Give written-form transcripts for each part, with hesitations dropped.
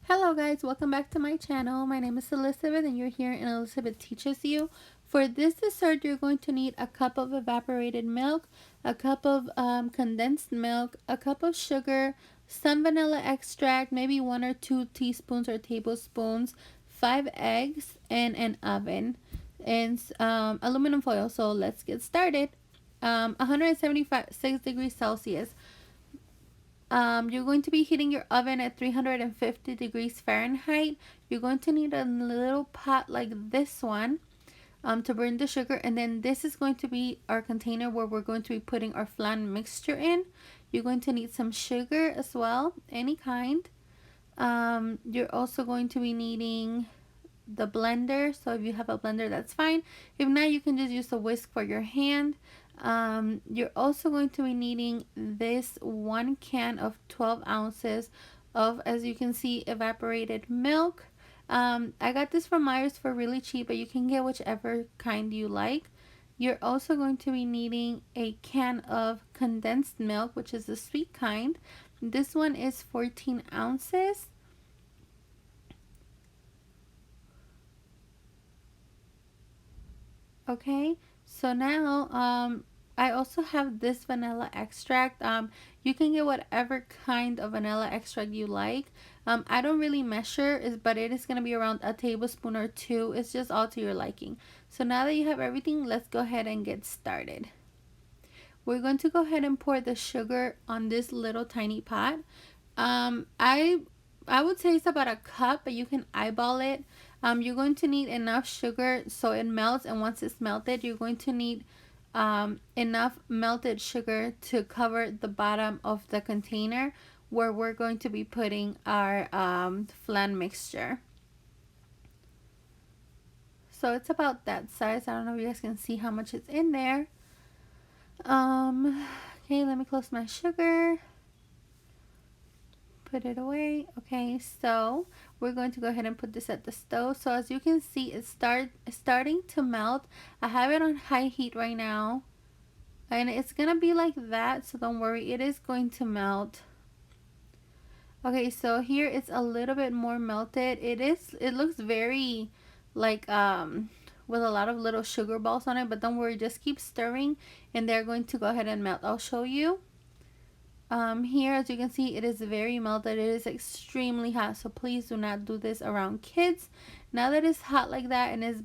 Hello guys, welcome back to my channel. My name is Elizabeth and you're here and Elizabeth Teaches You. For this dessert, you're going to need a cup of evaporated milk, a cup of condensed milk, a cup of sugar, some vanilla extract, maybe 1 or 2 teaspoons or tablespoons, 5 eggs, and an oven, and aluminum foil. So let's get started. 176 degrees Celsius. You're going to be heating your oven at 350 degrees Fahrenheit. You're going to need a little pot like this one to burn the sugar, and then this is going to be our container where we're going to be putting our flan mixture in. You're going to need some sugar as well, any kind. You're also going to be needing the blender, so if you have a blender, that's fine. If not, you can just use a whisk for your hand. You're also going to be needing this 1 can of 12 ounces of, as you can see, evaporated milk. I got this from Myers for really cheap, but you can get whichever kind you like. You're also going to be needing a can of condensed milk, which is the sweet kind. This one is 14 ounces. Okay, so now I also have this vanilla extract. You can get whatever kind of vanilla extract you like. I don't really measure, but it is going to be around a tablespoon or two. It's just all to your liking. So now that you have everything, let's go ahead and get started. We're going to go ahead and pour the sugar on this little tiny pot. I would say it's about a cup, but you can eyeball it. You're going to need enough sugar so it melts, and once it's melted, you're going to need enough melted sugar to cover the bottom of the container where we're going to be putting our flan mixture. So it's about that size. I don't know if you guys can see how much is in there. Okay, let me close my sugar. Put it away. Okay, so we're going to go ahead and put this at the stove. So as you can see, it's starting to melt. I have it on high heat right now, and it's gonna be like that, so don't worry, it is going to melt. Okay, so here it's a little bit more melted. It looks very like with a lot of little sugar balls on it, but don't worry, just keep stirring and they're going to go ahead and melt. I'll show you. Here, as you can see, it is very melted. It is extremely hot, so please do not do this around kids. Now that it's hot like that and it's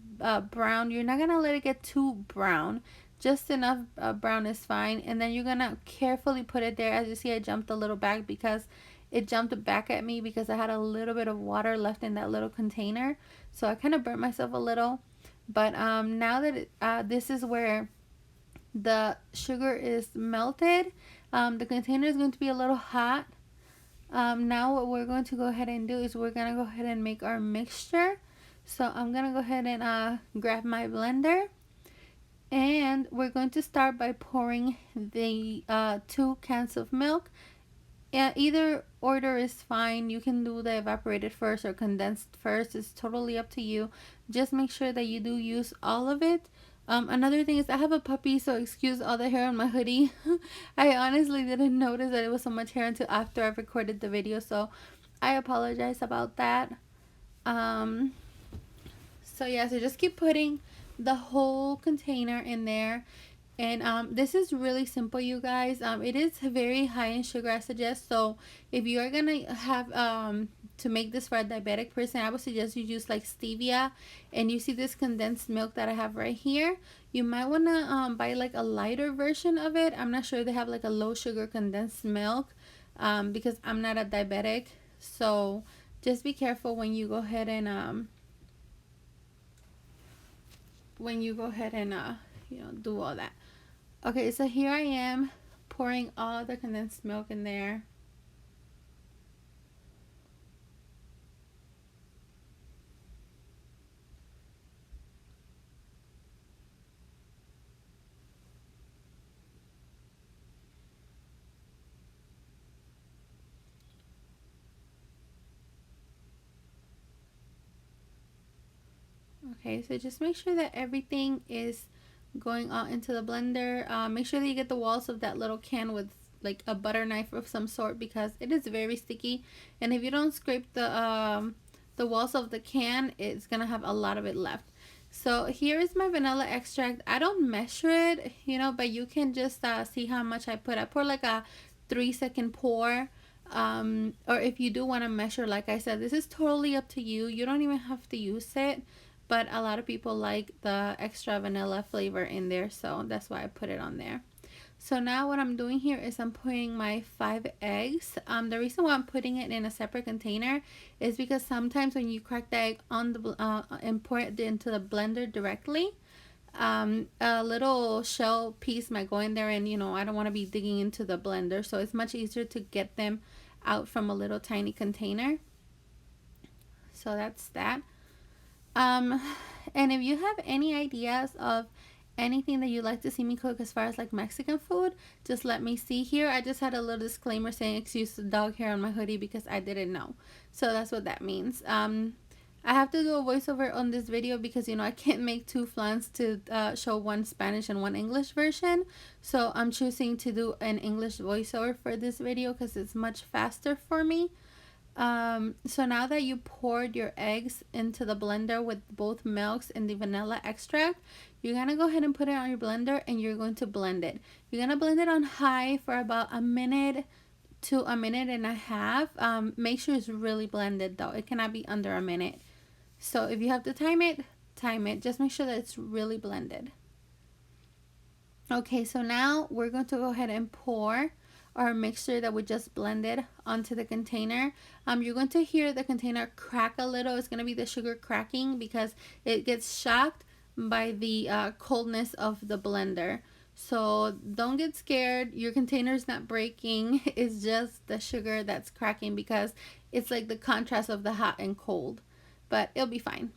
brown, you're not gonna let it get too brown. Just enough brown is fine, and then you're gonna carefully put it there. As you see, I jumped a little back because it jumped back at me because I had a little bit of water left in that little container, so I kind of burnt myself a little. But now that this is where the sugar is melted, the container is going to be a little hot. Now what we're going to go ahead and do is we're going to go ahead and make our mixture. So I'm going to go ahead and grab my blender, and we're going to start by pouring the 2 cans of milk. Either order is fine. You can do the evaporated first or condensed first. It's totally up to you. Just make sure that you do use all of it. Another thing is I have a puppy, so excuse all the hair on my hoodie. I honestly didn't notice that it was so much hair until after I recorded the video, so I apologize about that. Um, so yeah, so just keep putting the whole container in there. And this is really simple, you guys. It is very high in sugar, I suggest. So if you are gonna have to make this for a diabetic person, I would suggest you use like stevia. And you see this condensed milk that I have right here. You might wanna buy like a lighter version of it. I'm not sure if they have like a low sugar condensed milk because I'm not a diabetic. So just be careful when you go ahead and do all that. Okay, so here I am pouring all the condensed milk in there. Okay, so just make sure that everything is going out into the blender. Make sure that you get the walls of that little can with like a butter knife of some sort because it is very sticky, and if you don't scrape the walls of the can, it's gonna have a lot of it left. So here is my vanilla extract. I don't measure it, but you can just see how much I put. I pour like a 3-second pour. Or if you do want to measure, like I said, this is totally up to you. You don't even have to use it, but a lot of people like the extra vanilla flavor in there, so that's why I put it on there. So now what I'm doing here is I'm putting my 5 eggs. The reason why I'm putting it in a separate container is because sometimes when you crack the egg on the and pour it into the blender directly, a little shell piece might go in there, and I don't want to be digging into the blender, so it's much easier to get them out from a little tiny container. So that's that. Um, and if you have any ideas of anything that you'd like to see me cook as far as like Mexican food, just let me see here. I just had a little disclaimer saying excuse the dog hair on my hoodie because I didn't know. So that's what that means. I have to do a voiceover on this video because I can't make two flans to show one Spanish and one English version. So I'm choosing to do an English voiceover for this video because it's much faster for me. So now that you poured your eggs into the blender with both milks and the vanilla extract, you're gonna go ahead and put it on your blender and you're going to blend it. You're gonna blend it on high for about a minute to a minute and a half. Make sure it's really blended though. It cannot be under a minute. So if you have to time it, time it. Just make sure that it's really blended. Okay, so now we're going to go ahead and pour our mixture that we just blended onto the container. You're going to hear the container crack a little. It's going to be the sugar cracking because it gets shocked by the coldness of the blender. So don't get scared. Your container is not breaking. It's just the sugar that's cracking because it's like the contrast of the hot and cold. But it'll be fine.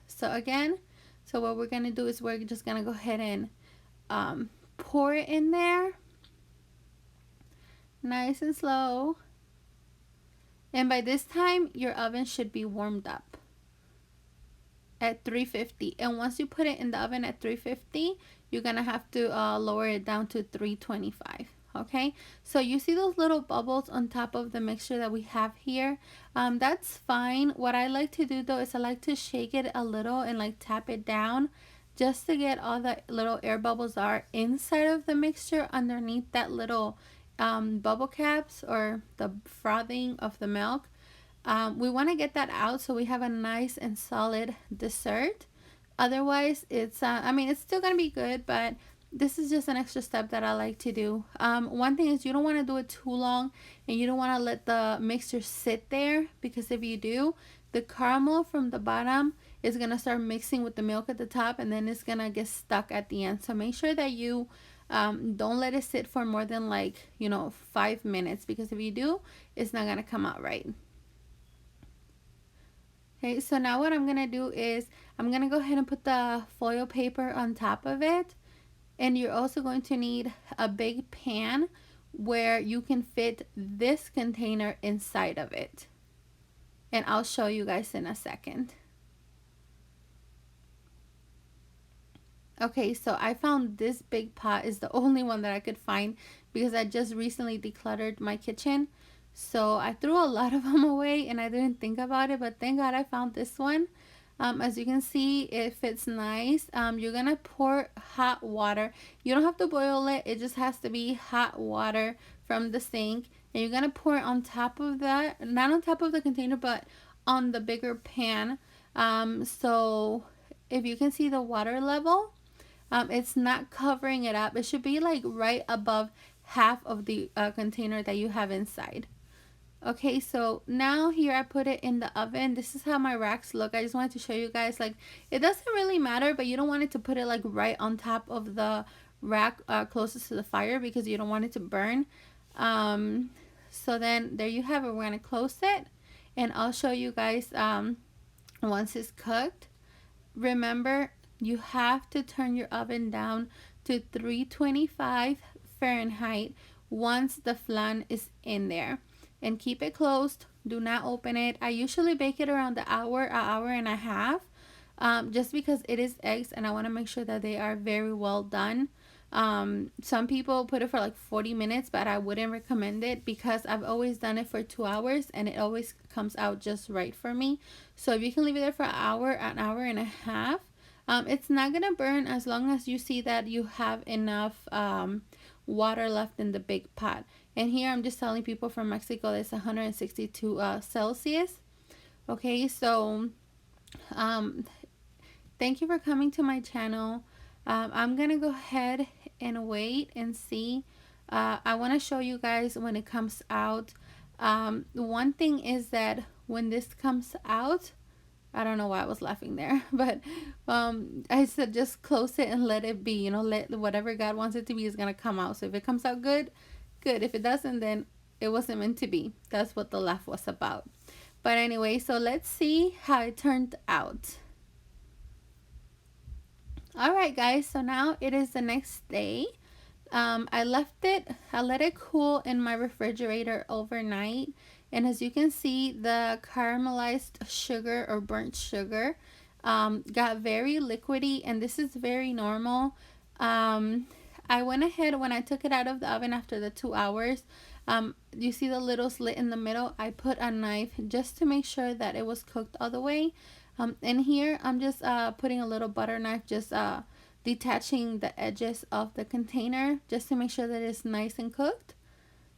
So again, so what we're going to do is we're just going to go ahead and pour it in there. Nice and slow. And by this time, your oven should be warmed up at 350. And once you put it in the oven at 350, you're going to have to lower it down to 325. Okay, so you see those little bubbles on top of the mixture that we have here. That's fine. What I like to do though is I like to shake it a little and like tap it down just to get all the little air bubbles are inside of the mixture underneath that little bubble caps or the frothing of the milk. We want to get that out so we have a nice and solid dessert. Otherwise, it's it's still gonna be good, but this is just an extra step that I like to do. One thing is you don't want to do it too long, and you don't want to let the mixture sit there, because if you do, the caramel from the bottom is gonna start mixing with the milk at the top, and then it's gonna get stuck at the end. So make sure that you don't let it sit for more than 5 minutes, because if you do, it's not gonna come out right. Okay, so now what I'm gonna do is I'm gonna go ahead and put the foil paper on top of it. And you're also going to need a big pan where you can fit this container inside of it. And I'll show you guys in a second. Okay, so I found this big pot is the only one that I could find because I just recently decluttered my kitchen. So I threw a lot of them away and I didn't think about it, but thank God I found this one. As you can see, it fits nice. You're gonna pour hot water. You don't have to boil it. It just has to be hot water from the sink. And you're gonna pour it on top of that, not on top of the container, but on the bigger pan. So if you can see the water level, it's not covering it up. It should be like right above half of the container that you have inside. Okay, so now here I put it in the oven. This is how my racks look. I just wanted to show you guys, like, it doesn't really matter, but you don't want it to put it like right on top of the rack closest to the fire, because you don't want it to burn. So then there you have it. We're gonna close it and I'll show you guys once it's cooked. Remember, you have to turn your oven down to 325 Fahrenheit once the flan is in there. And keep it closed. Do not open it. I usually bake it around an hour and a half, just because it is eggs and I want to make sure that they are very well done. Some people put it for like 40 minutes, but I wouldn't recommend it because I've always done it for 2 hours and it always comes out just right for me. So if you can leave it there for an hour and a half, it's not gonna burn as long as you see that you have enough water left in the big pot. And here I'm just telling people from Mexico it's 162 Celsius. Okay, so um, thank you for coming to my channel. I'm gonna go ahead and wait and see. I want to show you guys when it comes out. One thing is that when this comes out, I don't know why I was laughing there, but I said just close it and let it be. You know, let whatever God wants it to be is gonna come out. So if it comes out good, good. If it doesn't, then it wasn't meant to be. That's what the laugh was about. But anyway, so let's see how it turned out. Alright guys, so now it is the next day. I let it cool in my refrigerator overnight. And as you can see, the caramelized sugar or burnt sugar got very liquidy, and this is very normal. I went ahead when I took it out of the oven after the 2 hours. You see the little slit in the middle? I put a knife just to make sure that it was cooked all the way. And here I'm just putting a little butter knife, just detaching the edges of the container just to make sure that it's nice and cooked.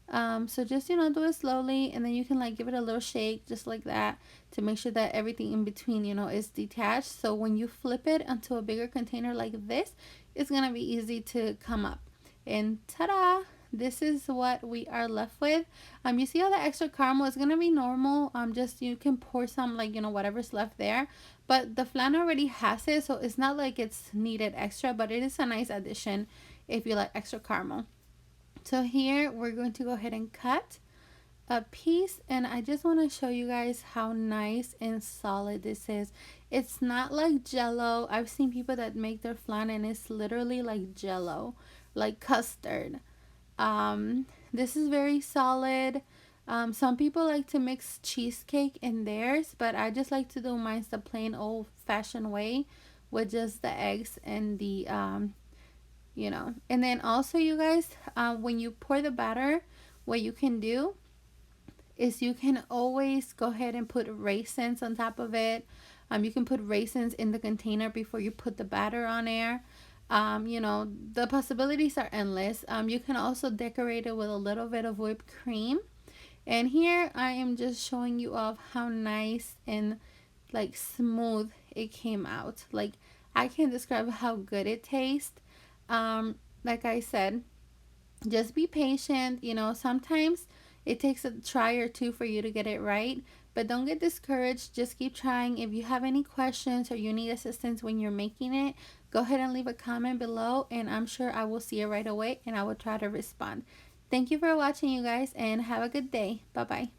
So just, do it slowly, and then you can like give it a little shake just like that to make sure that everything in between, is detached. So when you flip it onto a bigger container like this, it's gonna be easy to come up. And ta-da! This is what we are left with. You see all the extra caramel is gonna be normal. Just you can pour some, like, whatever's left there. But the flan already has it, so it's not like it's needed extra, but it is a nice addition if you like extra caramel. So here we're going to go ahead and cut a piece, and I just want to show you guys how nice and solid this is. It's not like jello. I've seen people that make their flan and it's literally like jello, like custard. This is very solid. Some people like to mix cheesecake in theirs, but I just like to do mine the plain old fashioned way with just the eggs and the and then also, you guys, when you pour the batter, what you can do is you can always go ahead and put raisins on top of it. You can put raisins in the container before you put the batter on there. The possibilities are endless. You can also decorate it with a little bit of whipped cream. And here I am just showing you off how nice and like smooth it came out. Like, I can't describe how good it tastes. Like I said, just be patient. Sometimes it takes a try or two for you to get it right, but don't get discouraged. Just keep trying. If you have any questions or you need assistance when you're making it, go ahead and leave a comment below, and I'm sure I will see it right away and I will try to respond. Thank you for watching, you guys, and have a good day. Bye bye.